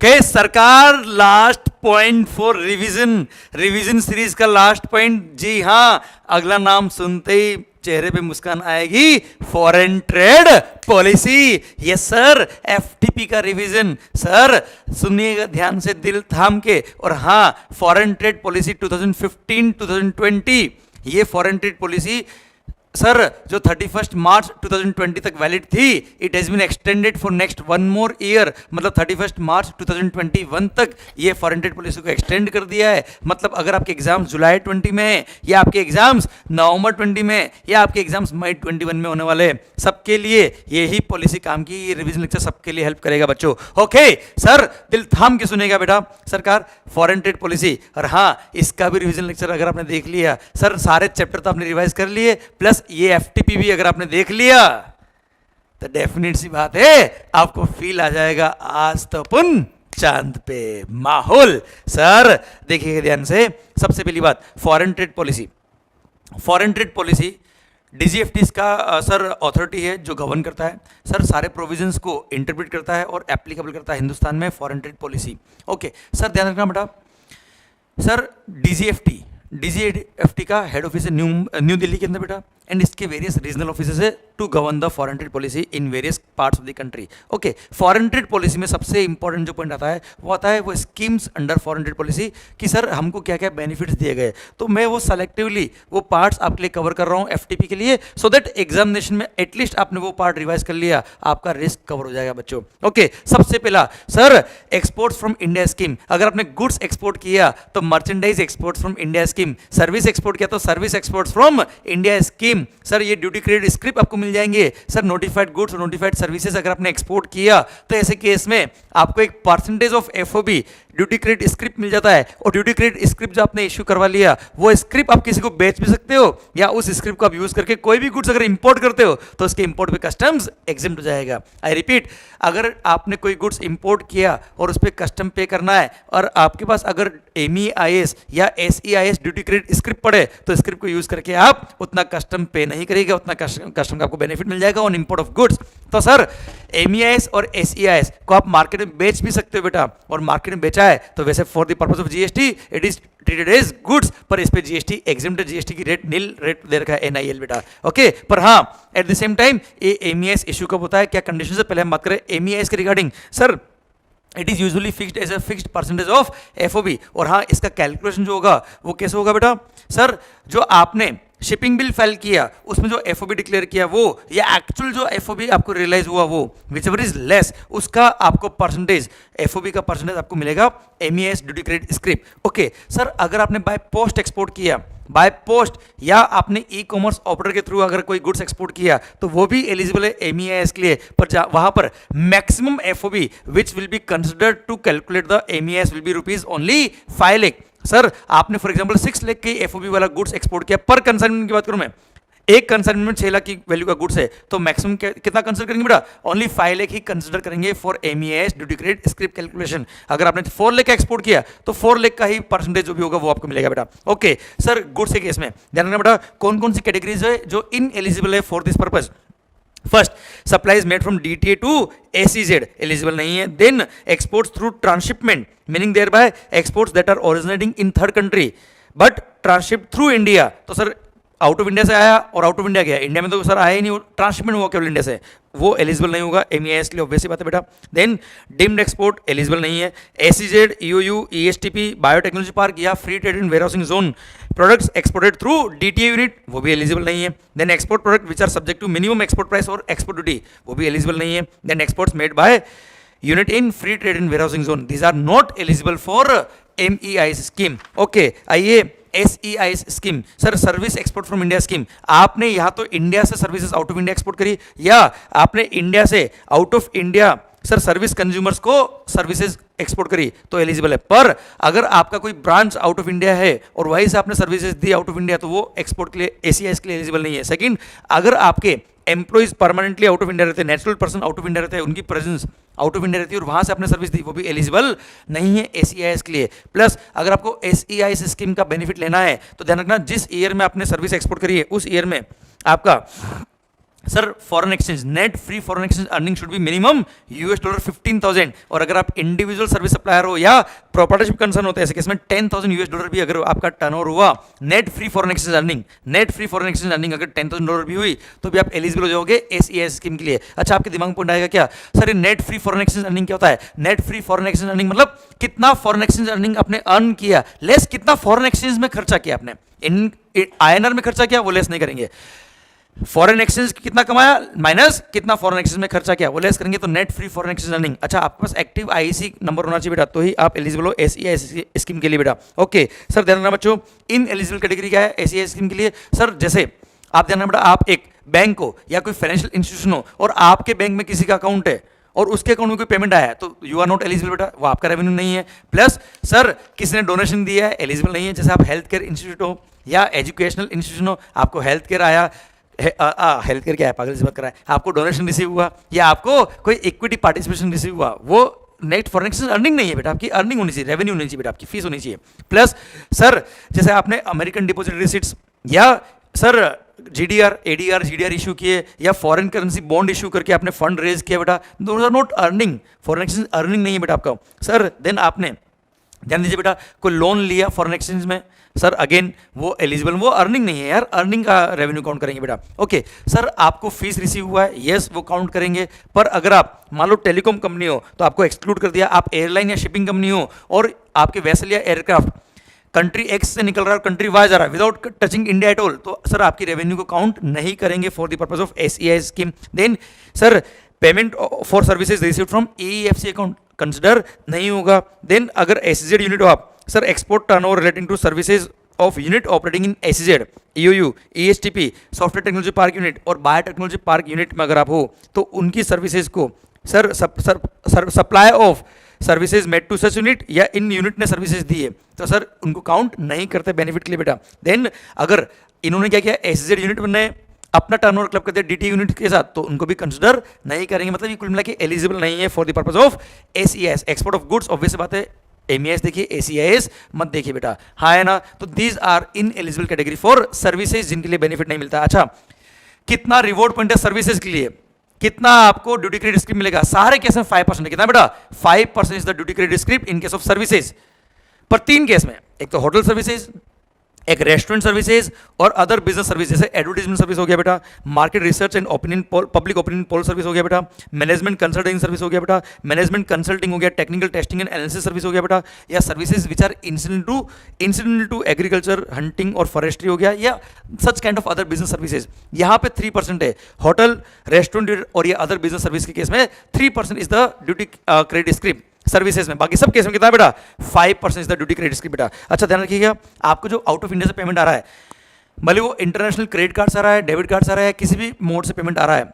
Okay सरकार, last point for revision series का last point. जी हाँ, अगला नाम सुनते ही चेहरे पे मुस्कान आएगी, foreign trade policy. Yes sir, FTP का रिवीजन। सर सुनिएगा ध्यान से, दिल थाम के। और हाँ, फॉरेन ट्रेड पॉलिसी 2015-2020, ये फॉरेन ट्रेड पॉलिसी सर जो 31 मार्च 2020 तक वैलिड थी, it has been extended for next 1 more year. मतलब 31 मार्च 2021 तक ये फॉरेन ट्रेड पॉलिसी को एक्सटेंड कर दिया है। मतलब अगर आपके एग्जाम्स जुलाई 20 में है, या आपके एग्जाम्स नवंबर 20 में, या आपके एग्जाम्स मई 21 में होने वाले, सबके लिए यही पॉलिसी काम की। ये रिवीजन लेक्चर सबके लिए हेल्प करेगा बच्चों। ओके सर, दिल थाम के सुनेगा बेटा। सरकार फॉरेन ट्रेड पॉलिसी, और हाँ इसका भी रिवीजन लेक्चर अगर आपने देख लिया, सर सारे चैप्टर तो आपने रिवाइज कर लिए, प्लस ये एफटीपी भी अगर आपने देख लिया, तो डेफिनेट सी बात है आपको फील आ जाएगा आज तो अपन चांद पे माहौल। सर देखिए ध्यान से, सबसे पहली बात फॉरेन ट्रेड पॉलिसी डीजीएफटी का सर अथॉरिटी है जो गवर्न करता है। सर सारे प्रोविजंस को इंटरप्रेट करता है और एप्लीकेबल करता है हिंदुस्तान में foreign trade policy. Okay sir ध्यान रखना बेटा। सर डीजीएफटी का हेड ऑफिस है न्यू दिल्ली के अंदर बेटा, एंड इसके वेरियस रीजनल ऑफिसेज है to govern the foreign trade policy in various parts of the country. Okay, foreign trade policy में सबसे इंपॉर्टेंट जो पॉइंट आता है वो schemes under foreign trade policy, कि सर हमको क्या क्या बेनिफिट्स दिए गए। तो मैं वो सेलेक्टिवली वो पार्ट्स आपके लिए कवर कर रहा हूँ एफटीपी के लिए, सो दैट एग्जामिनेशन में एटलीस्ट आपने वो पार्ट रिवाइज कर लिया, आपका रिस्क कवर हो जाएगा बच्चों। ओके, सबसे पहला sir exports from India scheme. अगर आपने गुड्स एक्सपोर्ट किया तो merchandise exports from India scheme, service export किया तो service exports from India scheme. Sir ये ड्यूटी क्रेडिट स्क्रिप्ट आपको मिल जाएंगे। सर नोटिफाइड गुड्स और नोटिफाइड सर्विसेज अगर आपने एक्सपोर्ट किया तो ऐसे केस में आपको एक percentage of FOB duty credit script मिल जाता है। और ड्यूटी क्रेडिट स्क्रिप्ट जो आपने इश्यू करवा लिया, वो स्क्रिप्ट आप किसी को बेच भी सकते हो, या उस स्क्रिप्ट को आप यूज करके कोई भी गुड्स अगर इंपोर्ट करते हो तो उसके इंपोर्ट पे कस्टम्स एग्जेम्प्ट हो जाएगा। आई रिपीट, अगर आपने कोई गुड्स इंपोर्ट किया और उस पर कस्टम पे करना है, और आपके पास अगर MEIS या SEIS ड्यूटी क्रेडिट स्क्रिप्ट पड़े, तो स्क्रिप्ट को यूज करके आप उतना कस्टम पे नहीं करेगा, उतना कस्टम का आपको बेनिफिट मिल जाएगा ऑन इंपोर्ट ऑफ गुड्स। तो सर MEIS और SEIS को आप मार्केट में बेच भी सकते हो बेटा, और मार्केट में बेचा है तो वैसे for the purpose of GST it is treated as goods, पर इस पे जीएसटी एग्जेम्प्टेड, जीएसटी की रेट नील रेट दे रखा है NIL बेटा। ओके, पर हाँ एट द सेम टाइम ये MEIS इशू कब होता है, क्या कंडीशन से, पहले हम बात करें MEIS के regarding. Sir it is usually fixed as a fixed percentage of FOB, और हाँ इसका कैलकुलेशन जो होगा वो कैसे होगा बेटा। सर जो आपने शिपिंग बिल फाइल किया उसमें जो एफओबी डिक्लेयर किया वो, या एक्चुअल जो एफओबी आपको रियलाइज हुआ वो, विच एवर इज लेस, उसका आपको परसेंटेज एफओबी का परसेंटेज आपको मिलेगा MEIS duty credit script. Okay sir, अगर आपने बाय पोस्ट एक्सपोर्ट किया, बाय पोस्ट, या आपने ई कॉमर्स ऑपरेटर के थ्रू अगर कोई गुड्स एक्सपोर्ट किया, तो वो भी एलिजिबल है MEIS के लिए, पर वहां पर maximum FOB which will be considered to calculate the MEIS will be rupees only 5 lakh. Sir आपने फॉर एग्जांपल 6 लाख की एफओबी वाला गुड्स एक्सपोर्ट किया, पर कंसाइनमेंट की बात करूं मैं, एक कंसाइनमेंट में 6 लाख की वैल्यू का गुड्स है, तो मैक्सिमम कितना कंसिडर करेंगे बेटा, ओनली 5 लाख ही कंसिडर करेंगे for MEIS duty credit script calculation. अगर आपने 4 लाख का एक्सपोर्ट किया तो 4 लाख का ही परसेंटेज जो भी होगा वो आपको मिलेगा बेटा। ओके सर, गुड्स के केस में ध्यान रखना बेटा, कौन कौन सी कैटेगरीज है जो इन एलिजिबल है for this purpose. First, supplies made from DTA to SEZ eligible नहीं है। Then exports through transshipment, meaning thereby exports that are originating in third country but transship through India. तो sir out of India से आया और out of India गया, India में तो sir आया ही नहीं, ट्रांसशिपमेंट हुआ केवल इंडिया से, वो एलिजिबल नहीं होगा MEIS के लिए, ऑब्वियसली बात है बेटा। देन डिम्ड एक्सपोर्ट एलिजिबल नहीं है। SEZ, EOU, ESTP, biotechnology park या free trade in warehousing zone products exported through DTA unit, वो भी एलिजिबल नहीं है। Then export product which are subject to minimum export price और एक्सपोर्ट ड्यूटी, वो भी एलिजिबल नहीं है। Then exports made by unit in free trade in warehousing zone, these are not eligible for MEIS scheme. Okay, आइए SEIS scheme, sir service export from India scheme, आपने या तो India से services out of India export करी, या आपने India से out of India sir service consumers को सर्विसेज एक्सपोर्ट करी तो एलिजिबल है। पर अगर आपका कोई ब्रांच आउट ऑफ इंडिया है और वहीं से आपने services the out of India, तो वो एक्सपोर्ट के लिए SEIS के लिए एलिजिबल नहीं है। सेकंड, अगर आपके employees permanently out of India रहते हैं, natural person out of India रहते हैं, उनकी प्रेजेंस आउट ऑफ इंडिया रहती है और वहां से आपने सर्विस दी, वो भी एलिजिबल नहीं है SEIS के लिए। प्लस अगर आपको SEIS स्कीम का बेनिफिट लेना है तो ध्यान रखना, जिस ईयर में आपने सर्विस एक्सपोर्ट करी है उस ईयर में आपका sir foreign exchange net free foreign exchange earning should be minimum $15,000, और अगर आप इंडिविजुअल सर्विस सप्लायर हो या प्रॉपर्टरशिप कंसर्न होते हैं ऐसे केस में $10,000 भी अगर आपका टर्नओवर हुआ, net free foreign exchange earning, net free foreign exchange earning अगर $10,000 भी हुई तो भी आप एलिजिबल हो जाओगे SEIS स्कीम के लिए। अच्छा, आपके दिमाग में पॉइंट आएगा क्या सर ये net free foreign exchange earning क्या होता है? Net free foreign exchange earning मतलब कितना फॉरेन एक्सचेंज अर्निंग आपने अर्न किया, लेस कितना फॉरेन एक्सचेंज में खर्चा किया आपने, इन INR में खर्चा किया वो लेस नहीं करेंगे। फॉरेन एक्सचेंज कितना कमाया माइनस कितना फॉरेन एक्सचेंज में खर्चा किया वो लेस करेंगे, तो net free foreign exchange earning. अच्छा, आपके पास एक्टिव IEC नंबर होना चाहिए बेटा, तो ही आप एलिजिबल हो SEIS स्कीम के लिए बेटा। ओके सर, ध्यान रखना बच्चों, इन एलिजिबल कैटेगरी क्या है SEIS स्कीम के लिए? सर जैसे आप ध्यान रखना बेटा, आप एक बैंक हो या कोई फाइनेंशियल इंस्टीट्यूशन हो और आपके बैंक में किसी का अकाउंट है और उसके अकाउंट में कोई पेमेंट आया है तो यू आर नॉट एलिजिबल बेटा, वो आपका रेवेन्यू नहीं है। प्लस सर किसी ने डोनेशन दिया है, एलिजिबल नहीं है। जैसे आप हेल्थ केयर इंस्टीट्यूट हो या एजुकेशनल इंस्टीट्यूशन हो, आपको हेल्थ केयर आया, हेल्थ केयर क्या है पागल से बात कर रहा है, आपको डोनेशन रिसीव हुआ या आपको कोई इक्विटी पार्टिसिपेशन रिसीव हुआ, वो नेट फॉरेन एक्सचेंज अर्निंग नहीं है बेटा, आपकी अर्निंग होनी चाहिए, रेवेन्यू होनी चाहिए बेटा, आपकी फीस होनी चाहिए। प्लस सर जैसे आपने अमेरिकन डिपॉजिट रिसिट्स या sir GDR ADR GDR issue किए या फॉरेन करेंसी बॉन्ड इशू करके आपने फंड रेज किया बेटा, those are not earning, foreign exchange earning नहीं है बेटा आपका। सर देन आपने ध्यान दीजिए बेटा, कोई लोन लिया फॉरेन एक्सचेंज में, सर अगेन वो एलिजिबल, वो अर्निंग नहीं है यार, अर्निंग का रेवेन्यू काउंट करेंगे बेटा। ओके सर, आपको फीस रिसीव हुआ है, यस वो काउंट करेंगे। पर अगर आप मान लो टेलीकॉम कंपनी हो तो आपको एक्सक्लूड कर दिया। आप एयरलाइन या शिपिंग कंपनी हो और आपके वेसल या एयरक्राफ्ट कंट्री X से निकल रहा है और कंट्री Y जा रहा है without touching India at all, तो सर आपकी रेवेन्यू को काउंट नहीं करेंगे for the purpose of SEIS scheme. Then sir payment for services received from EEFC account consider नहीं होगा। देन अगर SEZ यूनिट हो आप, sir export turnover relating to services of unit operating in SEZ, EOU, ESTP, software technology park unit और biotechnology park unit में अगर आप हो तो उनकी सर्विसेज को sir supply of services made to such unit या इन यूनिट ने सर्विसेज दी है तो सर उनको काउंट नहीं करते बेनिफिट के लिए बेटा। देन अगर इन्होंने क्या किया, SEZ यूनिट ने अपना टर्नओवर क्लब करते हैं DT यूनिट के साथ तो उनको भी कंसिडर नहीं करेंगे, मतलब ये कुल मिला के एलिजिबल नहीं है for the purpose of SEIS। Export of goods obvious बात है, MEIS देखिए, SEIS मत देखिए बेटा, हाँ है ना। तो these are in eligible category for services जिनके लिए बेनिफिट नहीं मिलता। अच्छा, कितना रिवॉर्ड पॉइंट है सर्विसेज के लिए, कितना आपको ड्यूटी क्रेडिट स्क्रिप मिलेगा? सारे केस में 5% है, कितना बेटा? 5% is the duty credit script in case of services. पर 3 केस में, एक तो होटल सर्विसेज, एक रेस्टोरेंट सर्विसेज और अदर बिजनेस सर्विस, जैसे एडवर्टाइजमेंट सर्विस हो गया बेटा, market research and opinion public opinion poll service हो गया बेटा, मैनेजमेंट कंसल्टिंग सर्विस हो गया बेटा, मैनेजमेंट कंसल्टिंग हो गया, technical testing and analysis service हो गया बेटा, या services which are incidental to agriculture, hunting और फॉरेस्ट्री हो गया, या such kind of other business services. यहाँ पे 3% है, होटल, रेस्टोरेंट और या अदर बिजनेस सर्विस के केस में 3% is the duty credit scrip services में। बाकी सब केस में कितना बेटा? 5% is the duty credit scrip बेटा। अच्छा ध्यान रखिएगा, आपको जो आउट ऑफ इंडिया से पेमेंट आ रहा है, भले वो इंटरनेशनल क्रेडिट कार्ड से आ रहा है, डेबिट कार्ड से आ रहा है, किसी भी मोड से पेमेंट आ रहा है,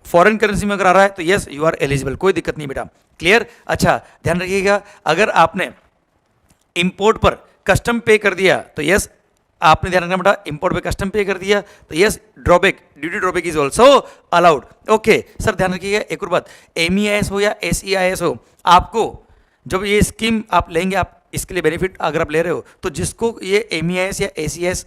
फॉरेन करेंसी में अगर आ रहा है तो यस यू आर एलिजिबल, कोई दिक्कत नहीं बेटा, क्लियर। अच्छा ध्यान रखिएगा, अगर आपने इंपोर्ट पर कस्टम पे कर दिया तो यस आपने ध्यान रखना बेटा, इंपोर्ट पे कस्टम पे कर दिया तो yes drawback, duty drawback is also allowed. Okay sir ध्यान रखिएगा, एक और बात, MEIS हो या SEIS हो, आपको जब ये स्कीम आप लेंगे, आप इसके लिए बेनिफिट अगर आप ले रहे हो तो जिसको ये MEIS या SEIS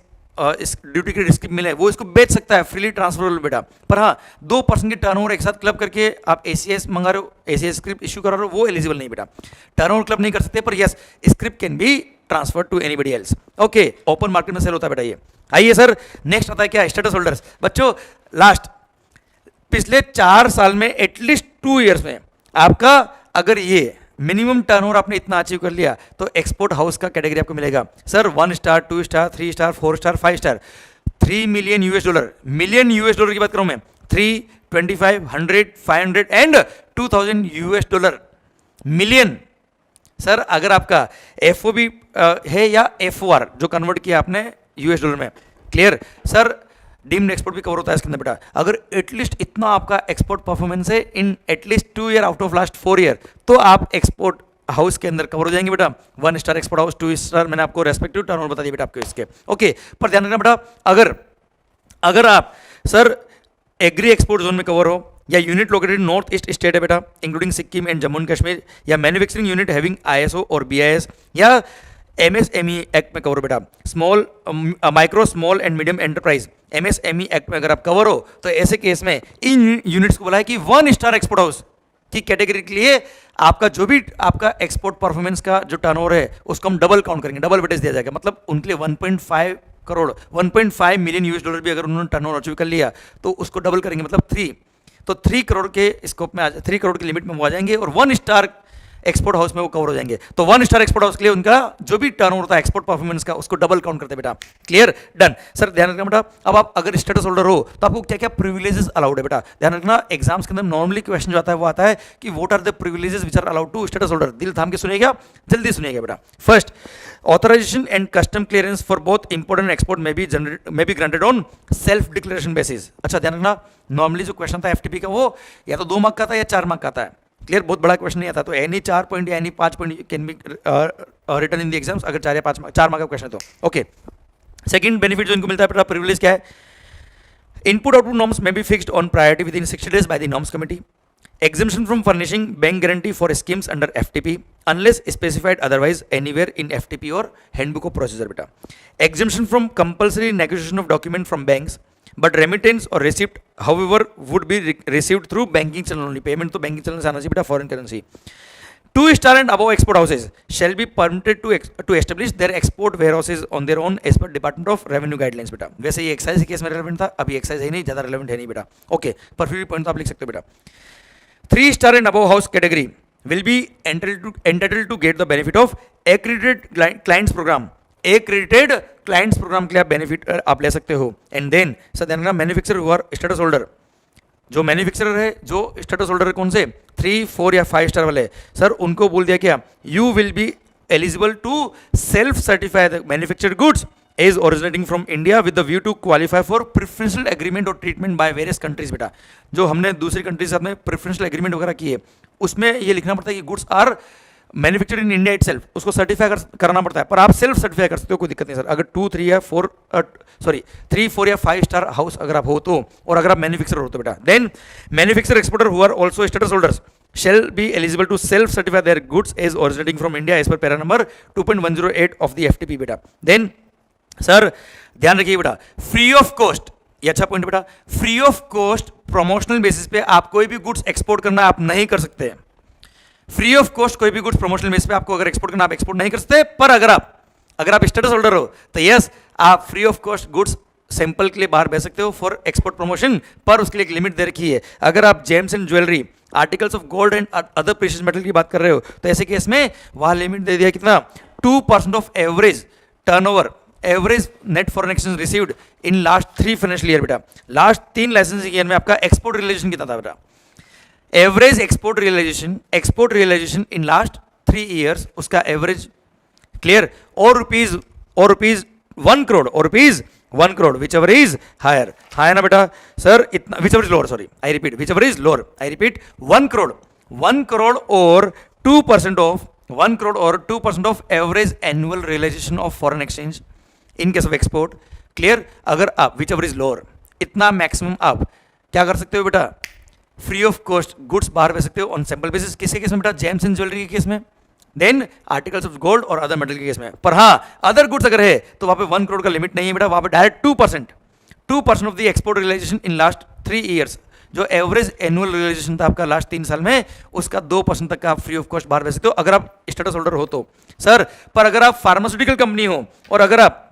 इस ड्यूटी क्रेडिट स्कीम मिले वो इसको बेच सकता है, फ्रीली ट्रांसफरेबल बेटा। पर हाँ 2% की टर्नओवर एक साथ क्लब करके आप SEIS मंगा रहे हो, SEIS स्क्रिप्ट इशू करा रहे हो, वो एलिजिबल नहीं बेटा, टर्नओवर क्लब नहीं कर सकते। पर yes script can be transfer to anybody else. Okay, open market में सेल होता है बेटा ये। आइए सर नेक्स्ट आता है क्या, स्टेटस होल्डर्स। बच्चों लास्ट पिछले 4 साल में एटलीस्ट 2 ईयर्स में आपका अगर ये मिनिमम टर्नओवर आपने इतना अचीव कर लिया तो एक्सपोर्ट हाउस का कैटेगरी आपको मिलेगा। Sir 1 star, 2 star, 3 star, 4 star, 5 star, $3 million million US की बात करूं मैं, 3, 25, 100, 500 एंड $2,000 मिलियन। सर अगर आपका FOB है या FOR जो कन्वर्ट किया आपने US में, क्लियर। सर डीम्ड एक्सपोर्ट भी कवर होता है इसके अंदर बेटा। अगर एटलीस्ट इतना आपका एक्सपोर्ट परफॉर्मेंस है in at least 2 year out of last 4 year तो आप एक्सपोर्ट हाउस के अंदर कवर हो जाएंगे बेटा। 1 स्टार एक्सपोर्ट हाउस, 2 स्टार, मैंने आपको रेस्पेक्टिव टर्नओवर बता दिया बेटा आपको इसके। ओके, पर ध्यान रखना बेटा, अगर आप सर एग्री एक्सपोर्ट जोन में कवर हो या unit located north east state है बेटा including Sikkim and Jammu and Kashmir, या मैन्युफैक्चरिंग यूनिट हैविंग ISO और BIS, या MSME एक्ट में कवर हो बेटा, small micro small and medium enterprise MSME act में अगर आप कवर हो तो ऐसे केस में इन यूनिट्स को बोला है कि 1 स्टार एक्सपोर्ट हाउस की कैटेगरी के लिए आपका जो भी आपका एक्सपोर्ट परफॉर्मेंस का जो टर्नओवर है उसको हम डबल काउंट करेंगे, डबल वेटेज दिया जाएगा। मतलब उनके लिए 1.5 करोड़ 1.5 मिलियन US डॉलर भी अगर उन्होंने टर्नओवर अचीव कर लिया तो उसको डबल करेंगे, मतलब 3, तो 3 करोड़ के स्कोप में 3 करोड़ की लिमिट में वो आ जाएंगे और 1 स्टार एक्सपोर्ट हाउस में वो कवर हो जाएंगे। तो 1 स्टार एक्सपोर्ट हाउस के लिए उनका जो भी टर्नओवर था एक्सपोर्ट परफॉर्मेंस का उसको डबल काउंट करते हैं बेटा। Clear, done. सर ध्यान रखना बेटा, अब आप अगर स्टेटस होल्डर हो तो आपको क्या क्या प्रिविलेजेस अलाउड है बेटा, ध्यान रखना। एग्जाम्स के अंदर नॉर्मली क्वेश्चन जो आता है वो आता है कि what are the privileges which are allowed to status holder. दिल थाम के सुनिएगा, जल्दी सुनिएगा बेटा। First, authorization and custom clearance for both import and export में be granted on self declaration basis. अच्छा ध्यान रखना, नॉर्मली जो क्वेश्चन था FTP का वो या तो 2 मार्क का था या 4 मार्क का था। क्लियर, बहुत बड़ा क्वेश्चन नहीं आता, तो एनी 4 पॉइंट या any 5 point can be written in the exams अगर 4 या 5 4 मार्क का क्वेश्चन है तो। ओके, सेकंड बेनिफिट जो इनको मिलता है बेटा, प्रिविलेज क्या है, इनपुट आउटपुट नॉर्म्स में be fixed on priority with in 60 days by the norms committee, exemption from furnishing bank guarantee for schemes under FTP unless specified otherwise anywhere in FTP or handbook of procedure बेटा, exemption from compulsory negotiation of document from banks but remittance or receipt however would be received through banking channel only, payment तो banking channel से आना चाहिए बेटा, foreign currency। 2 star and above export houses shall be permitted to establish their export warehouses on their own as per Department of Revenue guidelines बेटा। वैसे ये excise case में relevant था, अभी एक्साइज है नहीं, ज़्यादा रेलेवेंट है नहीं बेटा। ओके, पर फिर भी पॉइंट तो आप लिख सकते हो बेटा। 3 star and above house category will be entitled to get the benefit of accredited clients program। accredited clients program के लिए आप बेनिफिट आप ले सकते हो। एंड देन सर ध्यान रखना, manufacturer who are status holder, जो मैन्युफैक्चरर है, जो स्टेटस होल्डर है कौन से 3, 4 या 5 स्टार वाले, सर उनको बोल दिया क्या, you will be eligible to self certify the manufactured goods is originating from India with the view to qualify for preferential agreement or treatment by various countries बेटा। जो हमने दूसरी कंट्री के साथ में प्रेफरेंशियल एग्रीमेंट वगैरह किए उसमें ये लिखना पड़ता है कि goods are manufactured in India itself, उसको सर्टिफाई करना पड़ता है, पर आप सेल्फ सर्टिफाई कर सकते हो, कोई दिक्कत नहीं सर। अगर 2, 3 या 4 या 5 स्टार हाउस अगर आप हो तो, और अगर आप मैन्युफैक्चरर हो तो बेटा, then manufacturer exporter who are also status holders shall be eligible to self certify their goods as originating from India as per para number 2.108 of the FTP बेटा। देन सर ध्यान रखिए बेटा, फ्री ऑफ कॉस्ट, ये अच्छा point बेटा, free of cost promotional basis पे आप कोई भी गुड्स एक्सपोर्ट करना आप नहीं कर सकते। फ्री ऑफ कॉस्ट कोई भी गुड्स प्रमोशनल बेसिस पे आपको अगर एक्सपोर्ट करना आप एक्सपोर्ट नहीं कर सकते, पर अगर आप स्टेटस होल्डर हो तो यस आप free of cost goods sample के लिए बाहर भेज सकते हो फॉर एक्सपोर्ट प्रमोशन, पर उसके लिए एक लिमिट दे रखी है। अगर आप James and jewellery, articles of gold and other precious metal की बात कर रहे हो तो ऐसे केस में वहां लिमिट दे दिया कितना, 2% of average turnover, average net foreign exchange received in last 3 financial year बेटा। लास्ट 3 लाइसेंसिंग ईयर में आपका एक्सपोर्ट रियलाइजेशन कितना था बेटा, average export realisation in last 3 years, उसका एवरेज क्लियर, और रुपीज 1 करोड़ और rupees 1 crore, whichever is higher, higher ना बेटा सर, इतना whichever is lower, sorry I repeat, whichever is lower, I repeat 1 crore और 2% ऑफ 1 करोड़ और 2% of average annual realisation of foreign exchange in case of export. Clear, अगर आप whichever is lower, इतना maximum आप क्या कर सकते हो बेटा, फ्री ऑफ कॉस्ट गुड्स बाहर भेज सकते हो ऑन सैंपल बेसिस। किसके केस में बेटा, जेम्स एंड ज्वेलरी के केस में, देन आर्टिकल्स ऑफ गोल्ड और अदर मेटल के केस में। पर हाँ अदर गुड्स अगर है तो वहां पे 1 करोड़ का लिमिट नहीं है बेटा, वहां पे direct 2% of the export realisation in last 3 years, जो एवरेज एनुअल रियलाइजेशन था आपका लास्ट 3 साल में, उसका 2% तक का आप फ्री ऑफ कॉस्ट बाहर भेज सकते हो अगर आप स्टेटस होल्डर हो तो सर। पर अगर आप फार्मास्यूटिकल कंपनी हो और अगर आप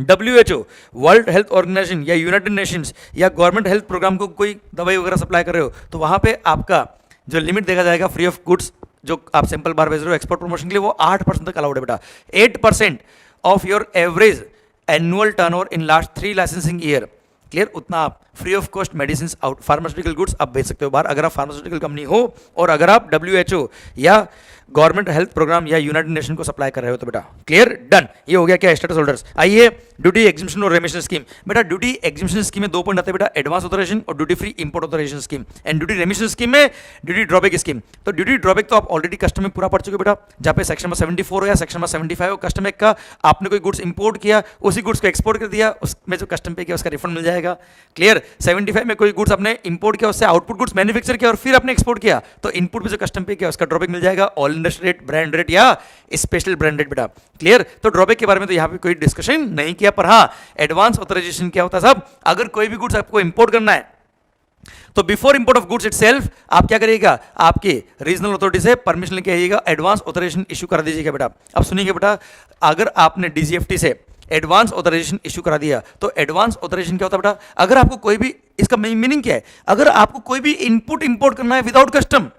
WHO, वर्ल्ड हेल्थ ऑर्गेनाइजेशन या यूनाइटेड नेशंस या गवर्नमेंट हेल्थ प्रोग्राम को कोई दवाई वगैरह सप्लाई कर रहे हो तो वहां पे आपका जो लिमिट देखा जाएगा फ्री ऑफ गुड्स जो आप सैंपल बाहर भेज रहे हो एक्सपोर्ट प्रमोशन के लिए, वो 8% तक अलाउड है बेटा। 8% of your average annual turnover in last 3 licensing year, clear, उतना आप free of cost medicine out pharmaceutical goods आप भेज सकते हो बाहर अगर आप फार्मास्यूटिकल कंपनी हो और अगर आप WHO या गवर्नमेंट हेल्थ प्रोग्राम या यूनाइटेड नेशन को सप्लाई कर रहे हो तो बेटा। क्लियर, डन, ये हो गया क्या स्टेटस होल्डर्स। आइए ड्यूटी एग्जिबिशन और रेमिशन स्कीम बेटा। ड्यूटी एग्जिबिशन स्कीम में 2 पॉइंट आते हैं बेटा, एडवांस ऑथराइजेशन और duty free import authorisation scheme. And duty remission scheme में ड्यूटी ड्रॉबैक स्कीम। तो ड्यूटी ड्रॉबैक तो आप ऑलरेडी कस्टम में पूरा पढ़ चुके बेटा, जहाँ पे सेक्शन नंबर 74 हो या सेक्शन नंबर 75 हो कस्टम का, आपने कोई गुड्स इंपोर्ट किया, उसी गुड्स को एक्सपोर्ट कर दिया, उसमें जो कस्टम पे किया उसका रिफंड मिल जाएगा। क्लियर, 75 में कोई गुड्स आपने इंपोर्ट किया, उससे आउटपुट गुड्स मैन्युफैक्चर किया और फिर आपने एक्सपोर्ट किया तो इनपुट पे जो कस्टम पे किया उसका ड्रॉबैक मिल जाएगा। All industry rate, brand rate या स्पेशल ब्रांड रेट बेटा। क्लियर। तो ड्रॉबैक के बारे में तो यहाँ पे कोई डिस्कशन नहीं किया, पर हाँ एडवांस ऑथराइजेशन क्या होता है साहब, अगर कोई भी गुड्स आपको इंपोर्ट करना है तो before import of goods itself आप क्या करिएगा, आपके रीजनल अथॉरिटी से परमिशन लेके आइएगा, एडवांस ऑथराइजेशन इशू करा दीजिएगा बेटा। अब सुनिएगा बेटा, अगर आपने डीजीएफटी से एडवांस ऑथराइजेशन इशू करा दिया तो एडवांस ऑथराइजेशन क्या होता है बेटा, अगर आपको कोई भी, इसका मीनिंग क्या है, अगर आपको कोई भी इनपुट इंपोर्ट करना है विदाउट कस्टम,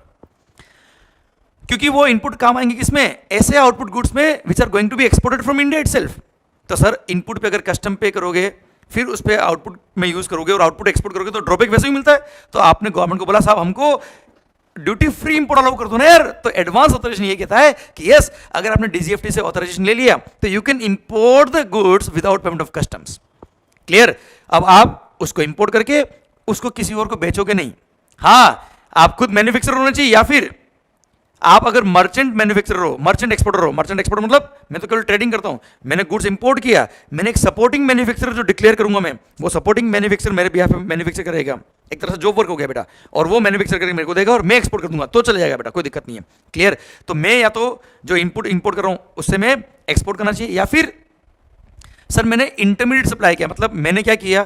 क्योंकि वो इनपुट काम आएंगे किसमें, ऐसे आउटपुट गुड्स में which are going to be exported from India itself. तो सर इनपुट पे अगर कस्टम पे करोगे फिर उस पर आउटपुट में यूज करोगे और आउटपुट एक्सपोर्ट करोगे तो ड्रॉबैक वैसे ही मिलता है। तो आपने गवर्नमेंट को बोला साहब हमको ड्यूटी फ्री इंपोर्ट अलाउ कर दो ना यार। तो एडवांस ऑथराइजेशन ये कहता है कि यस, अगर आपने डीजीएफटी से ऑथराइजेशन ले लिया तो you can import the goods without payment of customs. Clear. अब आप उसको इंपोर्ट करके उसको किसी और को बेचोगे नहीं, हाँ आप खुद मैन्युफैक्चरर होना चाहिए, या फिर आप अगर मर्चेंट मैन्युफैक्चरर हो, मर्चेंट एक्सपोर्टर हो। मर्चेंट एक्सपोर्टर मतलब मैं तो केवल ट्रेडिंग करता हूं, मैंने गुड्स इंपोर्ट किया, मैंने एक सपोर्टिंग मैन्युफैक्चरर जो डिक्लेयर करूंगा मैं, वो सपोर्टिंग मैन्युफैक्चरर मेरे बिहाफ पे मैन्युफैक्चर करेगा, एक तरह से जॉब वर्क हो गया बेटा, और वो मैन्युफैक्चर करके मेरे को देगा और मैं एक्सपोर्ट कर दूंगा तो चले जाएगा बेटा, कोई दिक्कत नहीं है। क्लियर। तो मैं या तो जो इनपुट इंपोर्ट कर रहा हूं उससे मैं एक्सपोर्ट करना चाहिए, या फिर सर मैंने इंटरमीडिएट सप्लाई किया, मतलब मैंने क्या किया,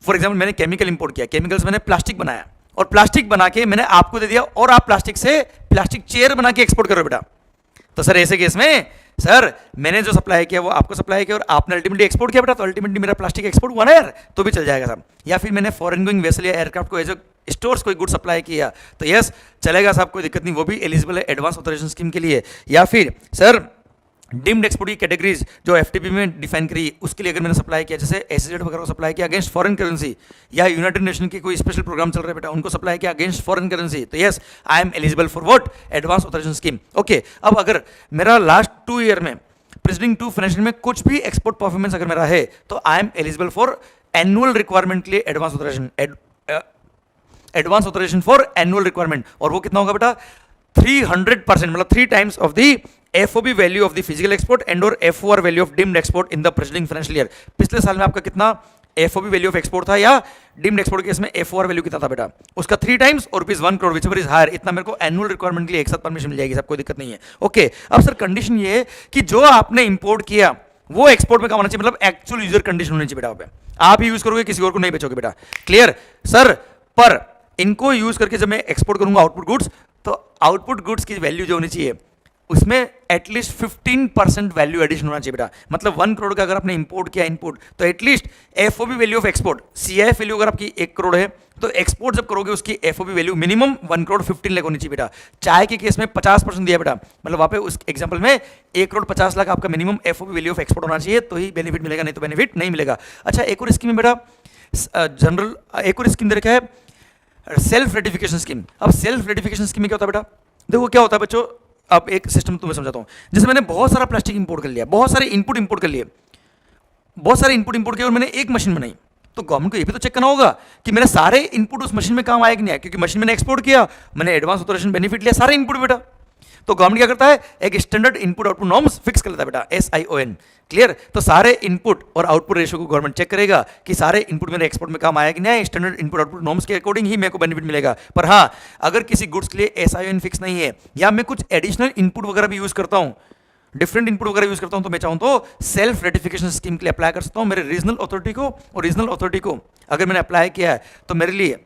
फॉर एग्जाम्पल मैंने केमिकल इंपोर्ट किया, केमिकल से मैंने प्लास्टिक बनाया और प्लास्टिक बना के मैंने आपको दे दिया और आप प्लास्टिक से प्लास्टिक चेयर बना के एक्सपोर्ट करो बेटा। तो सर ऐसे केस में सर मैंने जो सप्लाई किया वो आपको सप्लाई किया और आपने अल्टीमेटली एक्सपोर्ट किया बेटा, तो अल्टीमेटली मेरा प्लास्टिक एक्सपोर्ट हुआ ना यार, तो भी चल जाएगा साहब। या फिर मैंने फॉरेन गोइंग वेसल या एयरक्राफ्ट को एज ए स्टोर्स कोई गुड सप्लाई किया तो यस चलेगा साहब, कोई दिक्कत नहीं, वो भी एलिजिबल है एडवांस ऑथराइजेशन स्कीम के लिए। या फिर सर डिम्ड एक्सपोर्ट की कैटेगरीज जो एफटीपी में डिफाइन करी उसके लिए अगर मैंने सप्लाई किया, जैसे एसजेड वगैरह को सप्लाई किया अगेंस्ट फॉरेन करेंसी, या यूनाइटेड नेशन की कोई स्पेशल प्रोग्राम चल रहा है बेटा उनको सप्लाई किया अगेंस्ट फॉरेन करेंसी, तो yes I am eligible for what, advance authorisation scheme. Okay. अब अगर मेरा लास्ट 2 ईयर में प्रेसिडिंग 2 फाइनेंशियल में कुछ भी एक्सपोर्ट परफॉर्मेंस अगर मेरा है तो I am eligible for annual requirement के लिए advance authorisation, advance authorisation for annual requirement, और वो कितना होगा बेटा 300%, मतलब 3 times of the FOB value of the physical export and और FOR value of deemed export in the presiding financial year. पिछले साल में आपका कितना FOB वैल्यू ऑफ एक्सपोर्ट था या डिम्ड एक्सपोर्ट केस में FOR वैल्यू कितना था बेटा, उसका 3 टाइम्स और ₹1 crore whichever is higher, इतना मेरे को एनुअल रिक्वायरमेंट के लिए एक साथ परमिशन मिल जाएगी, सब कोई दिक्कत नहीं है। ओके। अब सर कंडीशन ये है कि जो आपने इंपोर्ट किया वो एक्सपोर्ट में काम होना चाहिए, मतलब एक्चुअल यूजर कंडीशन होनी चाहिए बेटा, आप ही यूज करोगे किसी और को नहीं बेचोगे बेटा। Clear sir. पर इनको यूज करके जब मैं एक्सपोर्ट करूंगा आउटपुट गुड्स, तो आउटपुट गुड्स की वैल्यू जो होनी चाहिए उसमें एटलीस्ट 15% वैल्यू एडिशन होना चाहिए बेटा, मतलब 1 करोड़ का अगर आपने इंपोर्ट किया इनपुट तो at least FOB value of export, CIF value अगर आपकी 1 करोड़ है तो एक्सपोर्ट जब करोगे उसकी FOB value minimum 1 crore 15 lakh होनी चाहिए बेटा। चाय के केस में 50% दिया बेटा, मतलब वहाँ पे उस एग्जाम्पल में 1 करोड़ 50 लाख आपका minimum FOB value of export होना चाहिए तो ही बेनिफिट मिलेगा, नहीं तो बेनिफिट नहीं मिलेगा। अच्छा एक और स्कीम है बेटा जनरल, एक और स्कीम दे रखा है सेल्फ रेटिफिकेशन स्कीम। अब सेल्फ रेटिफिकेशन स्कीम में क्या होता है बेटा, देखो क्या होता है बच्चों, अब एक सिस्टम तुम्हें समझाता हूं, जैसे मैंने बहुत सारा प्लास्टिक इंपोर्ट कर लिया, बहुत सारे इनपुट इंपोर्ट कर लिए, बहुत सारे इनपुट इंपोर्ट किए और मैंने एक मशीन बनाई, तो गवर्नमेंट को ये भी तो चेक करना होगा कि मेरे सारे इनपुट उस मशीन में काम आया कि नहीं आया, क्योंकि मशीन मैंने एक्सपोर्ट किया, मैंने एडवांस ऑथराइजेशन बेनिफिट लिया सारे इनपुट बेटा, तो गवर्नमेंट क्या करता है एक standard input output norms fix कर लेता है बेटा, SION। क्लियर। तो सारे इनपुट और आउटपुट रेशियो को गवर्नमेंट चेक करेगा कि सारे इनपुट मेरे एक्सपोर्ट में काम आया कि नहीं, स्टैंडर्ड इनपुट आउटपुट नॉर्म्स के अकॉर्डिंग ही मेरे को बेनिफिट मिलेगा। पर हाँ अगर किसी गुड्स के लिए SION फिक्स नहीं है या मैं कुछ एडिशनल इनपुट वगैरह भी यूज करता हूँ, डिफरेंट इनपुट वगैरह यूज करता हूं, तो मैं चाहूं तो सेल्फ रेटिफिकेशन स्कीम के लिए अप्लाई कर सकता हूं मेरे रीजनल अथॉरिटी को, और रीजनल अथॉरिटी को अगर मैंने अप्लाई किया है तो मेरे लिए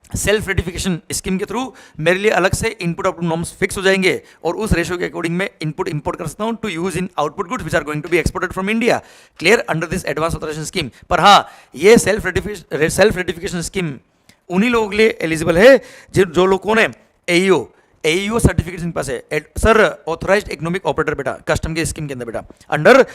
सेल्फ रेटिफिकेशन स्कीम के थ्रू मेरे लिए अलग से इनपुट आउटपुट नॉर्म्स फिक्स हो जाएंगे और उस रेशियो के अकॉर्डिंग मैं इनपुट इंपोर्ट कर सकता हूं to use in output goods which are going to be exported from India. Clear. Under this advance authorisation scheme. पर हाँ ये सेल्फ रेटिफिकेशन स्कीम उन्हीं लोगों के लिए एलिजिबल है जो लोग कौन है, AEO सर्टिफिकेट जिनके पास है सर, ऑथराइज्ड इकोनॉमिक ऑपरेटर बेटा, कस्टम के स्कीम के अंदर बेटा, under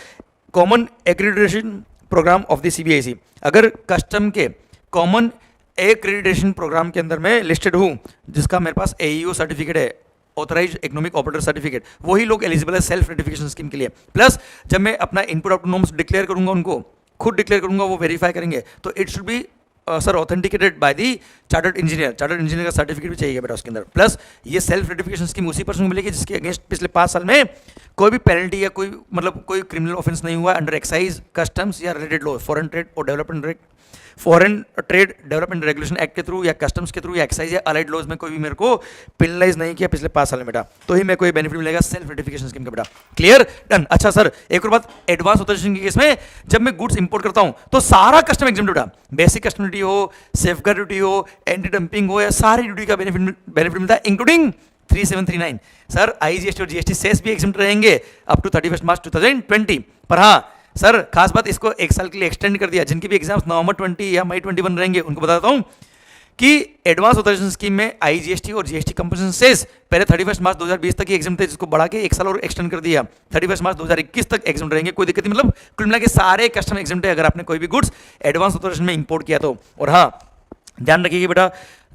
common accreditation programme of the CBIC। अगर कस्टम के कॉमन एक्रेडिटेशन प्रोग्राम के अंदर मैं लिस्टेड हूँ जिसका मेरे पास AEO सर्टिफिकेट है, ऑथराइज्ड इकोनॉमिक ऑपरेटर सर्टिफिकेट, वही लोग एलिजिबल है सेल्फ रेटिफिकेशन स्कीम के लिए। प्लस जब मैं अपना इनपुट आउटपुट नॉर्म्स डिक्लेयर करूंगा, उनको खुद डिक्लेयर करूंगा, वो वेरीफाई करेंगे, तो it should be sir authenticated by the chartered engineer का सर्टिफिकेट भी चाहिए बेटा उसके अंदर। प्लस ये सेल्फ रेटिफिकेशन स्कीम उसी पर्सन को मिलेगी जिसके अगेंस्ट पिछले 5 साल में कोई भी पेनल्टी या कोई मतलब कोई क्रिमिनल ऑफेंस नहीं हुआ अंडर एक्साइज, कस्टम्स या रिलेटेड लॉ, फॉरेन ट्रेड और development foreign trade development regulation act के थ्रू या कस्टम्स के थ्रू या एक्साइज या अलाइड लॉज में कोई भी मेरे को पेनलाइज नहीं किया पिछले 5 साल में बेटा, तो ही मेरे को ये बेनिफिट मिलेगा सेल्फ रेटिफिकेशन स्कीम का बेटा। Clear, done. अच्छा सर, एक और बात, एडवांस ऑथराइजेशन के केस में जब मैं गुड्स इंपोर्ट करता हूं तो सारा कस्टम एग्जम्प्ट बेटा, बेसिक कस्टम ड्यूटी हो, सेफगार्ड ड्यूटी हो, एंटी डंपिंग हो, या सारी ड्यूटी का बेनिफिट मिलता है इंक्लूडिंग 3739। सर आईजीएसटी और जीएसटी सेस भी एग्जम्प्ट रहेंगे अप टू 31 मार्च 2020। पर हाँ सर, खास बात, इसको 1 साल के लिए एक्सटेंड कर दिया। जिनके भी एग्जाम्स नवंबर 20 या मई 21 रहेंगे उनको बताता हूं कि एडवांस ऑथराइजेशन स्कीम में आईजीएसटी और जीएसटी कंपनसेशन सेस पहले 31 मार्च 2020 तक ही एग्जम्प्ट थे, जिसको बढ़ा के 1 साल और एक्सटेंड कर दिया, 31 मार्च 2021 तक एग्जम्प्ट रहेंगे, कोई दिक्कत नहीं। मतलब कुल मिला के सारे कस्टम एग्जम्प्ट है अगर आपने कोई भी गुड्स एडवांस ऑथराइजेशन में इंपोर्ट किया तो। और हाँ, ध्यान रखिएगा बेटा,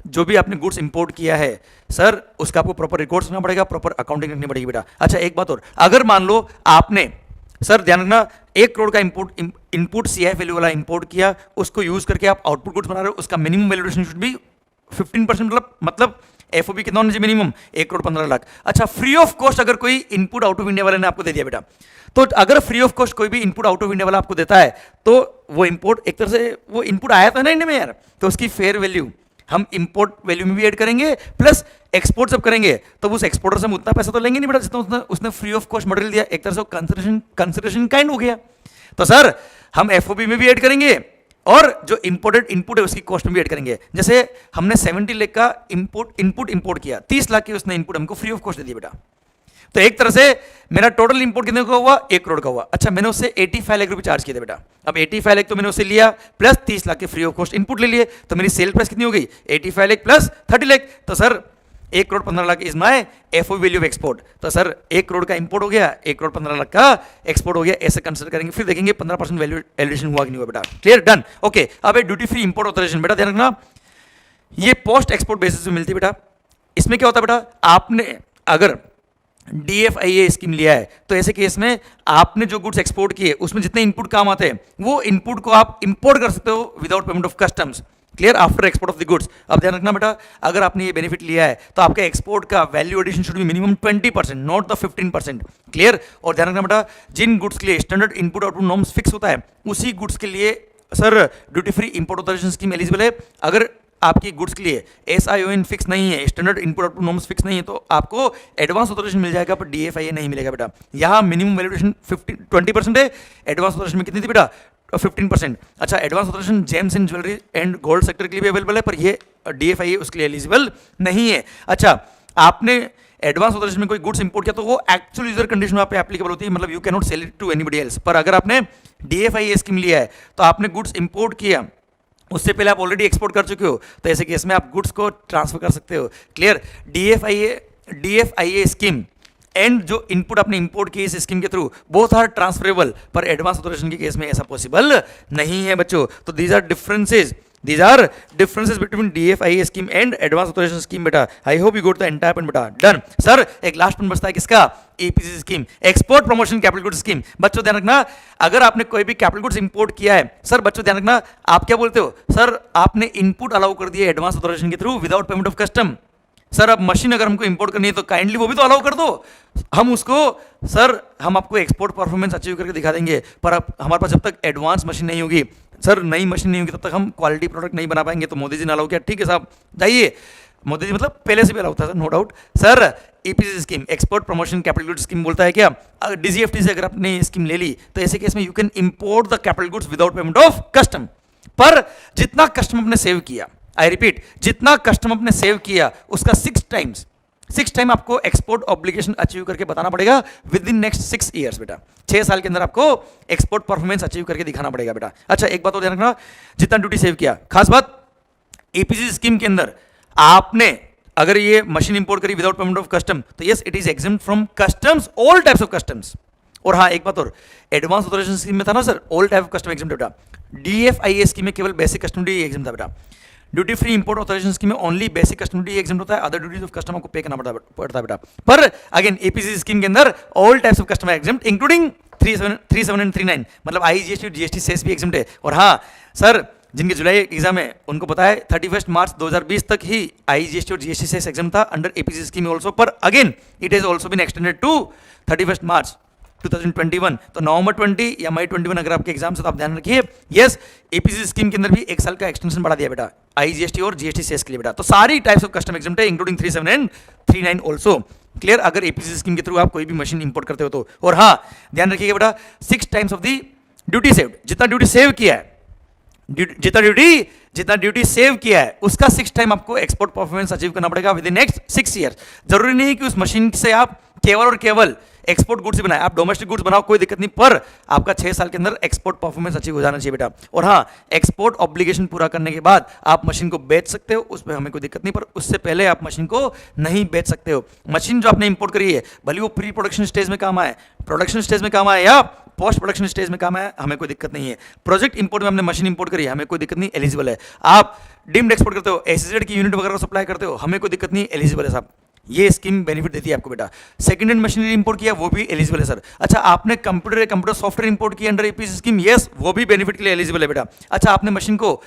जो भी आपने गुड्स इंपोर्ट किया है सर, उसका आपको प्रॉपर रिकॉर्ड्स रखना पड़ेगा, प्रॉपर अकाउंटिंग रखनी पड़ेगी बेटा। अच्छा एक बात और, अगर मान लो आपने, सर ध्यान रखना, 1 करोड़ का इनपुट सीआई वैल्यू वाला इंपोर्ट किया, उसको यूज करके आप आउटपुट गुड्स बना रहे हो, उसका मिनिमम वैल्यूएशन शुड बी 15%, मतलब एफओबी कितना होना चाहिए मिनिमम 1 करोड़ 15 लाख। अच्छा, फ्री ऑफ कॉस्ट अगर कोई इनपुट आउट ऑफ इंडिया वाले ने आपको दे दिया बेटा, तो अगर फ्री ऑफ कॉस्ट कोई भी इनपुट आउट ऑफ इंडिया वाला आपको देता है तो वो इनपुट एक तरह से वो इनपुट आया था ना इंडिया में यार, तो उसकी फेयर वैल्यू हम इंपोर्ट वैल्यू में भी ऐड करेंगे, प्लस एक्सपोर्ट जब करेंगे तो उस एक्सपोर्टर से हम उतना पैसा तो लेंगे नहीं बेटा जितना उसने फ्री ऑफ कॉस्ट मटेरियल दिया, एक तरह से कंसिडरेशन काइंड हो गया। तो सर हम एफओबी में भी ऐड करेंगे और जो इंपोर्टेड इनपुट है उसकी कॉस्ट में भी ऐड करेंगे। जैसे हमने 70 लाख का इनपुट इंपोर्ट किया, 30 लाख की उसने इनपुट हमको फ्री ऑफ कॉस्ट दे दिया बेटा, तो एक तरह से मेरा टोटल इंपोर्ट कितने का हुआ, 1 करोड़ का हुआ। अच्छा, मैंने उससे 85 लाख रुपए चार्ज किए थे बेटा, अब 85 लाख तो मैंने उससे लिया प्लस 30 लाख के फ्री ऑफ कॉस्ट इनपुट ले लिए, तो मेरी सेल प्राइस कितनी हो गई, 85 लाख प्लस 30 लाख, तो sir 1 crore 15 lakh is my FO value of export. तो सर 1 करोड़ का इंपोर्ट हो गया, 1 करोड़ 15 लाख का एक्सपोर्ट हो गया, ऐसे कंसिडर करेंगे, फिर देखेंगे 15% वैल्यू एडिशन हुआ कि नहीं हुआ बेटा। Clear, done, okay. अब ड्यूटी फ्री इंपोर्ट ऑथराइजेशन बेटा ध्यान रखना, ये पोस्ट एक्सपोर्ट बेसिस पे मिलती है बेटा। इसमें क्या होता है बेटा, आपने अगर DFIA स्कीम लिया है तो ऐसे केस में आपने जो गुड्स एक्सपोर्ट किए उसमें जितने इनपुट काम आते हैं वो इनपुट को आप इंपोर्ट कर सकते हो without payment of customs. Clear, after export of the goods. अब ध्यान रखना बेटा, अगर आपने ये बेनिफिट लिया है तो आपका एक्सपोर्ट का value addition should be minimum 20%, not the 15%। Clear, और ध्यान रखना बेटा, जिन गुड्स के लिए standard input output norms fix होता है उसी गुड्स के लिए sir duty free import authorisation scheme eligible है। अगर आपकी गुड्स के लिए SION फिक्स नहीं है, standard input output norms fix नहीं है, तो आपको एडवांस ऑथराइजेशन मिल जाएगा पर DFIA नहीं मिलेगा बेटा। यहाँ मिनिमम वैल्यूएशन 20% है, एडवांस ऑथराइजेशन में कितनी थी बेटा, 15%। अच्छा, advance authorisation gems and jewellery and gold sector के लिए भी अवेलेबल है, पर ये DFIA उसके लिए एलिजिबल नहीं है। अच्छा, आपने एडवांस ऑथराइजेशन में कोई गुड्स इंपोर्ट किया तो वो एक्चुअल यूजर कंडीशन में एप्लीकेबल होती है, मतलब you can not sell it to anybody else. पर अगर आपने DFIA स्कीम लिया है तो आपने गुड्स इंपोर्ट किया, उससे पहले आप ऑलरेडी एक्सपोर्ट कर चुके हो, तो ऐसे केस में आप गुड्स को ट्रांसफर कर सकते हो। क्लियर, DFIA स्कीम एंड जो इनपुट आपने इंपोर्ट किए इस स्कीम के थ्रू बोथ आर ट्रांसफरेबल, पर एडवांस ऑथराइजेशन के केस में ऐसा पॉसिबल नहीं है बच्चों। तो these are differences between DFIA scheme and advance authorisation scheme बेटा। I hope you got the entire point बेटा, डन। सर एक लास्ट पॉइंट बचता है किसका, EPC scheme, export promotion capital goods scheme. बच्चों ध्यान रखना, अगर आपने कोई भी कैपिटल गुड्स इंपोर्ट किया है, सर बच्चों ध्यान रखना, आप क्या बोलते हो, सर आपने इनपुट अलाउ कर दिया एडवांस ऑथराइजेशन के through without payment of custom. Sir अब मशीन अगर हमको इंपोर्ट करनी है तो काइंडली वो भी तो अलाउ कर दो, हम उसको, सर हम आपको एक्सपोर्ट परफॉर्मेंस अचीव करके दिखा देंगे, पर अब हमारे पास जब तक एडवांस मशीन नहीं होगी, सर नई मशीन नहीं होगी, तब तक हम क्वालिटी प्रोडक्ट नहीं बना पाएंगे। तो मोदी जी ने अलाउ किया, ठीक है साहब जाइए, मोदी जी मतलब पहले से भी अलाउ था no doubt. Sir EPC scheme, export promotion capital goods scheme बोलता है क्या, DGFT से अगर आपने स्कीम ले ली तो ऐसे केस में you can import the capital goods without payment of custom. पर जितना कस्टम आपने सेव किया, आई रिपीट, जितना कस्टम आपने सेव किया उसका 6 टाइम आपको एक्सपोर्ट ऑब्लिगेशन अचीव करके बताना पड़ेगा विद इन नेक्स्ट 6 ईयर्स बेटा। 6 साल के अंदर आपको एक्सपोर्ट परफॉर्मेंस अचीव करके दिखाना पड़ेगा बेटा। अच्छा एक बात और ध्यान रखना, जितना ड्यूटी सेव किया, खास बात EPC स्कीम के अंदर आपने अगर ये मशीन इंपोर्ट करी विदाउट पेमेंट ऑफ कस्टम तो yes it is exempt from customs, all types of customs. और हाँ एक बात और, एडवांस ऑथराइजेशन स्कीम में था ना sir all type of custom exempt बेटा, DFIA स्कीम में केवल बेसिक कस्टम ड्यूटी एग्जम्प्ट था बेटा। Duty free import authorisation scheme में only basic custom duty exempt होता है, अदर ड्यूटीज ऑफ कस्टम को पे करना पड़ता है बेटा। पर अगेन EPC स्कीम के अंदर all types of custom exempt including 37 and 39, मतलब IGST और GST सेस भी एग्जम्प्ट है। और हाँ सर, जिनके जुलाई एग्जाम है उनको पता है 31 मार्च 2020 तक ही IGST और GST सेस एग्जाम था अंडर EPC स्कीम ऑल्सो, पर again it has also been extended to 31 March 2021, तो नवंबर 20 या मई 21 अगर आपके एग्जाम से, तो आप ध्यान रखिए। यस, एपीसी स्कीम के अंदर भी 1 साल का एक्सटेंशन बढ़ा दिया बेटा, आईजीएसटी और जीएसटी सेस के लिए बेटा। तो सारी टाइप्स ऑफ कस्टम एग्जाम है, इंक्लूडिंग 37 एंड 39 ऑल्सो। क्लियर, अगर एपीसी स्कीम के थ्रू आप कोई भी मशीन इंपोर्ट करते हो तो। और हाँ, ध्यान रखिएगा बेटा, 6 times of the duty saved, जितना ड्यूटी सेव किया है, जितना ड्यूटी सेव किया है उसका 6 टाइम आपको एक्सपोर्ट परफॉर्मेंस अचीव करना पड़ेगा विद इन नेक्स्ट 6 ईयर। जरूरी नहीं कि उस मशीन से आप केवल और केवल एक्सपोर्ट गुड्स बनाए, आप डोमेस्टिक गुड्स बनाओ, कोई दिक्कत नहीं, पर आपका 6 साल के अंदर एक्सपोर्ट परफॉर्मेंस अचीव हो जाना चाहिए बेटा। और हाँ, एक्सपोर्ट ऑब्लिगेशन पूरा करने के बाद आप मशीन को बेच सकते हो, उसमें हमें कोई दिक्कत नहीं, पर उससे पहले आप मशीन को नहीं बेच सकते हो। मशीन जो आपने इंपोर्ट करी है, भले वो प्री प्रोडक्शन स्टेज में काम आए, प्रोडक्शन स्टेज में काम आए या पोस्ट प्रोडक्शन स्टेज में काम आया, हमें कोई दिक्कत नहीं है। प्रोजेक्ट इंपोर्ट में हमने मशीन इंपोर्ट करी है, हमें कोई दिक्कत नहीं, एलिजिबल है। आप डीम्ड एक्सपोर्ट करते हो, एसईजेड की यूनिट वगैरह सप्लाई करते हो, हमें कोई दिक्कत नहीं, एलिजिबल है साहब। ये स्कीम बेनिफिट देती है आपको बेटा। सेकंड हैंड मशीनरी इंपोर्ट किया, वो भी एलिजिबल है सर। अच्छा, आपने कंप्यूटर सॉफ्टवेयर इंपोर्ट किया अंडर एपीसी स्कीम, यस, वो भी बेनिफिट के लिए एलिजिबल है बेटा। अच्छा, आपने मशीन को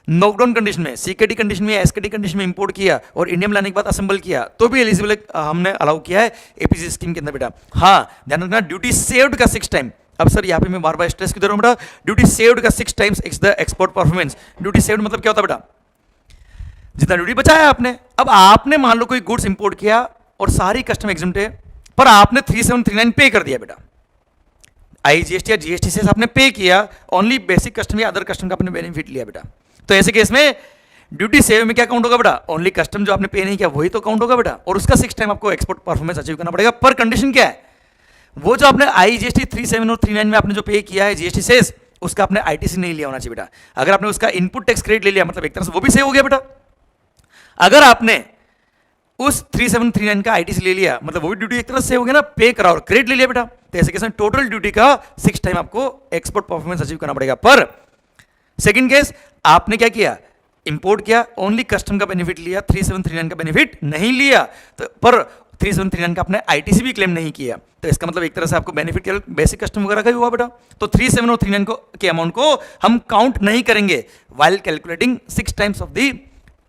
नॉकडाउन कंडीशन में, सीकेडी कंडीशन में, एसकेडी कंडीशन में इंपोर्ट किया और इंडिया में लाने के बाद असेंबल किया, तो भी एलिजिबल है, हमने अलाउ किया है एपीसी स्कीम के अंदर बेटा। हाँ, ध्यान रखना, ड्यूटी सेव्ड का 6 टाइम। अब सर यहाँ पे मैं बार बार स्ट्रेस क्यों दे रहा हूँ बेटा, ड्यूटी सेव्ड का 6 times x the export performance. Duty saved मतलब क्या होता है बेटा, जितना ड्यूटी बचाया आपने। अब आपने मान लो कोई गुड्स इंपोर्ट किया और सारी कस्टम एग्जम्प्ट है, पर आपने 3739 पे कर दिया बेटा, आईजीएसटी या जीएसटी से आपने पे किया, ओनली बेसिक कस्टम या अदर कस्टम का आपने बेनिफिट लिया बेटा। तो ऐसे केस में ड्यूटी सेव में क्या काउंट होगा बेटा, ओनली कस्टम जो आपने पे नहीं किया वही तो काउंट होगा बेटा, और उसका 6 टाइम आपको एक्सपोर्ट परफॉर्मेंस अचीव करना पड़ेगा। पर कंडीशन क्या है, वो जो आपने आईजीएसटी 37 और 39 में आपने जो पे किया है जीएसटी सेस, उसका आपने आईटीसी नहीं लिया होना चाहिए बेटा। अगर आपने उसका इनपुट टैक्स क्रेडिट ले लिया, मतलब एक तरह से वो भी सेव हो गया बेटा। अगर आपने उस 3739 का आईटीसी ले लिया, मतलब वो भी ड्यूटी एक तरह से हो गया ना, पे करा और क्रेडिट ले लिया बेटा। तो ऐसे केस में टोटल ड्यूटी का 6 टाइम आपको एक्सपोर्ट परफॉर्मेंस अचीव करना पड़ेगा। पर सेकंड केस, आपने क्या किया, इंपोर्ट किया, ओनली कस्टम का बेनिफिट लिया, 3739 का बेनिफिट नहीं लिया, तो पर 3739 का आपने आईटीसी भी क्लेम नहीं किया, तो इसका मतलब एक तरह से आपको बेनिफिट केवल बेसिक कस्टम वगैरह का ही हुआ बेटा। तो 37 और 39 के अमाउंट को हम काउंट नहीं करेंगे while calculating 6 times of the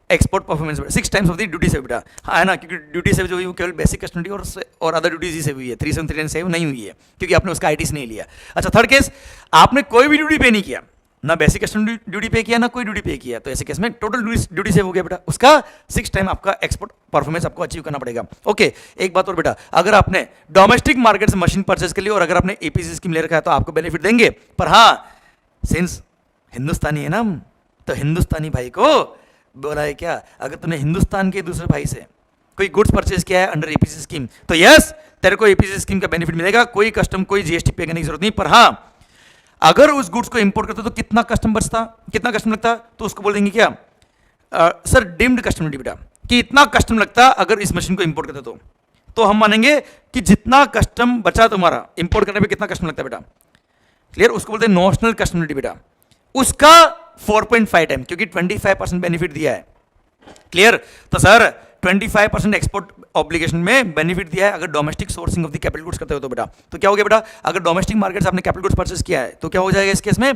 export performance, 6 times of the duty save बेटा। हाँ है ना, क्योंकि ड्यूटी सेव जो हुई वो केवल बेसिक कस्टम ड्यूटी और अदर ड्यूटीज ही सेव हुई है, 3739 सेव नहीं हुई है, क्योंकि आपने उसका आईटीसी नहीं लिया। अच्छा, थर्ड केस, आपने कोई भी ड्यूटी पे नहीं किया, ना बेसिक कस्टम ड्यूटी पे किया, ना कोई ड्यूटी पे किया, तो ऐसे केस में टोटल ड्यूटी सेव हो गया बेटा, उसका 6 टाइम आपका एक्सपोर्ट परफॉर्मेंस आपको अचीव करना पड़ेगा। ओके, एक बात और बेटा, अगर आपने डोमेस्टिक मार्केट से मशीन परचेज कर ली और अगर आपने एपीसी स्कीम ले रखा है तो आपको बेनिफिट देंगे, पर हाँ, सिंस हिंदुस्तानी है ना, तो हिंदुस्तानी भाई को बोला है क्या, अगर तुमने हिंदुस्तान के दूसरे भाई से कोई गुड्स परचेज किया है अंडर एपीसी स्कीम, तो यस, तेरे को एपीसी स्कीम का बेनिफिट मिलेगा, कोई कस्टम कोई जीएसटी पे करने की जरूरत नहीं। पर हाँ, अगर उस गुड्स को इंपोर्ट करते तो कितना कस्टम बचता, कितना कस्टम लगता, तो उसको बोल देंगे क्या, सर डिम्ड कस्टम ड्यूटी बेटा, कि इतना कस्टम लगता अगर इस मशीन को इंपोर्ट करते तो हम मानेंगे कि जितना कस्टम बचा तुम्हारा इंपोर्ट करने पे कितना कस्टम लगता है बेटा। क्लियर, उसको बोलते हैं नॉशनल कस्टम ड्यूटी बेटा, उसका 4.5 टाइम, क्योंकि 25% बेनिफिट दिया है। क्लियर, तो सर 25% एक्सपोर्ट ऑब्लिगेशन में बेनिफिट दिया है अगर domestic sourcing of the capital goods करते हो तो बेटा। तो क्या हो गया बेटा, अगर डोमेस्टिक मार्केट से आपने कैपिटल गुड्स परचेस किया है तो क्या हो जाएगा इस केस में,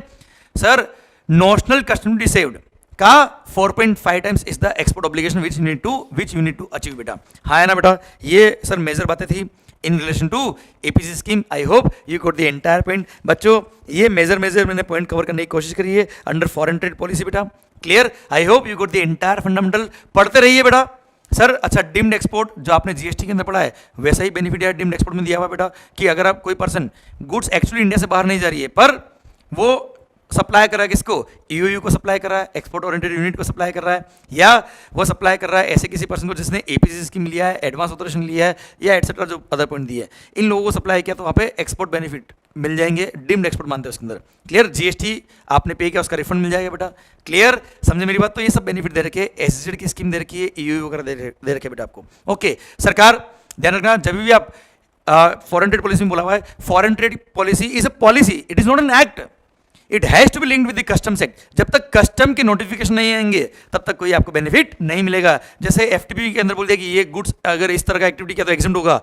sir notional custom duty saved का 4.5 times is the export obligation which you need to achieve बेटा। हाँ है ना बेटा, ये सर मेजर बातें थी in relation to EPC scheme. I hope you got the entire point. बच्चों, ये मेजर मैंने पॉइंट कवर करने की कोशिश करी है अंडर फॉरेन ट्रेड पॉलिसी बेटा। Clear, I hope you got the entire fundamental, पढ़ते रहिए बेटा। सर अच्छा, डिम्ड एक्सपोर्ट जो आपने जीएसटी के अंदर पढ़ा है वैसा ही बेनिफिट है डिम्ड एक्सपोर्ट में दिया हुआ बेटा, कि अगर आप कोई पर्सन गुड्स एक्चुअली इंडिया से बाहर नहीं जा रही है पर वो सप्लाई कर रहा है किसको, ईओयू को सप्लाई कर रहा है, एक्सपोर्ट ओरिएंटेड यूनिट को सप्लाई कर रहा है, या वो सप्लाई कर रहा है ऐसे किसी पर्सन को जिसने एपीसी स्कीम लिया है, एडवांस ऑथराइजेशन लिया है, या एटसेट्रा जो अदर पॉइंट दिए, इन लोगों को सप्लाई किया तो वहाँ पे एक्सपोर्ट बेनिफिट मिल जाएंगे, डिम्ड एक्सपोर्ट मानते हैं उसके अंदर। क्लियर, जीएसटी आपने पे किया उसका रिफंड मिल जाएगा बेटा। क्लियर, समझे मेरी बात। तो ये सब बेनिफिट दे रखे, एसजेड की स्कीम दे रखी है, ईओयू वगैरह दे रखे बेटा आपको। ओके, सरकार ध्यान रखना, जब भी आप फॉरेन ट्रेड पॉलिसी में बोला हुआ है, foreign trade policy is a policy, it is not an act, it has to be linked with the customs act. जब तक कस्टम के नोटिफिकेशन नहीं आएंगे तब तक कोई आपको बेनिफिट नहीं मिलेगा। जैसे एफटीपी के अंदर बोल दिया कि ये गुड्स अगर इस तरह का एक्टिविटी किया तो एग्जम्प्ट होगा।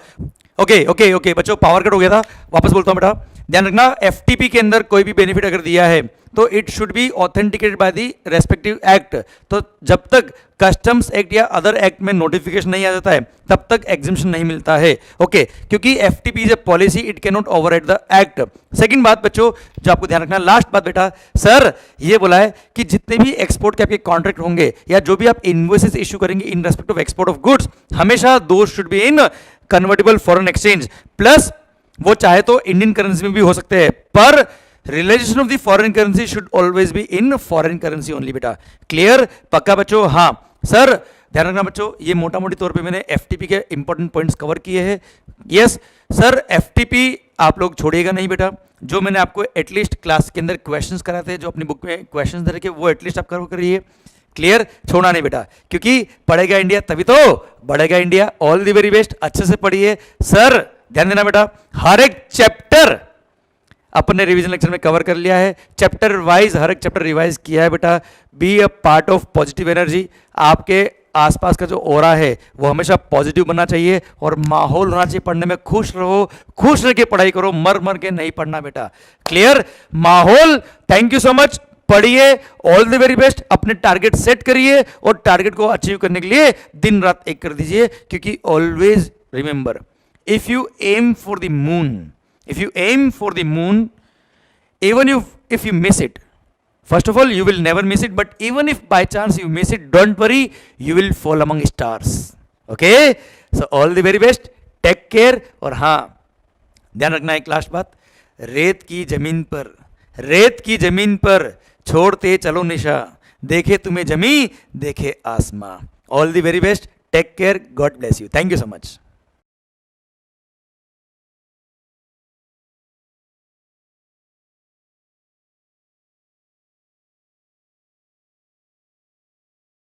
ओके ओके ओके बच्चों, पावर कट हो गया था, वापस बोलता हूं बेटा, ध्यान रखना, एफटीपी के अंदर कोई भी बेनिफिट अगर दिया है तो it should be authenticated by the respective act. तो जब तक कस्टम्स एक्ट या अदर एक्ट में नोटिफिकेशन नहीं आ जाता है तब तक एग्जिम्पशन नहीं मिलता है। ओके, क्योंकि FTP is a policy, it can not override the act. Second बात बच्चों जो आपको ध्यान रखना, लास्ट बात बेटा, सर ये बोला है कि जितने भी एक्सपोर्ट के आपके कॉन्ट्रैक्ट होंगे या जो भी आप इनवॉइसेस इशू करेंगे in respect of export of goods, हमेशा those should be in convertible foreign exchange, plus वो चाहे तो इंडियन करेंसी में भी हो सकते हैं, पर realisation of the foreign currency should always be in foreign currency only. बेटा क्लियर? पक्का बच्चों? हाँ सर ध्यान रखना बच्चों, ये मोटा मोटी तौर पे मैंने एफटीपी के इंपॉर्टेंट पॉइंट्स कवर किए हैं। यस सर, एफटीपी आप लोग छोड़िएगा नहीं बेटा, जो मैंने आपको एटलीस्ट क्लास के अंदर क्वेश्चंस कराते हैं, जो अपनी बुक में क्वेश्चंस दे रखे वो एटलीस्ट आप करिए। क्लियर? छोड़ना नहीं बेटा, क्योंकि पढ़ेगा इंडिया तभी तो बढ़ेगा India. All the very best, अच्छे से पढ़िए। सर ध्यान देना बेटा, हर एक चैप्टर अपन ने रिवीजन लेक्चर में कवर कर लिया है, चैप्टर वाइज हर एक चैप्टर रिवाइज किया है बेटा। Be a part of positive energy, आपके आसपास का जो ओरा है वो हमेशा पॉजिटिव बनना चाहिए और माहौल होना चाहिए पढ़ने में। खुश रहो, खुश रह के पढ़ाई करो, मर मर के नहीं पढ़ना बेटा। क्लियर? माहौल, थैंक यू सो मच, पढ़िए, ऑल द वेरी बेस्ट। अपने टारगेट सेट करिए और टारगेट को अचीव करने के लिए दिन रात एक कर दीजिए, क्योंकि always remember, if you aim for the moon, if you aim for the moon, even if you miss it, first of all you will never miss it, but even if by chance you miss it, don't worry, you will fall among stars. Okay, so all the very best, take care। और हाँ ध्यान रखना एक last बात, रेत की जमीन पर छोड़ते चलो निशा, देखे तुम्हें जमी देखे आसमां। All the very best, take care, God bless you, thank you so much.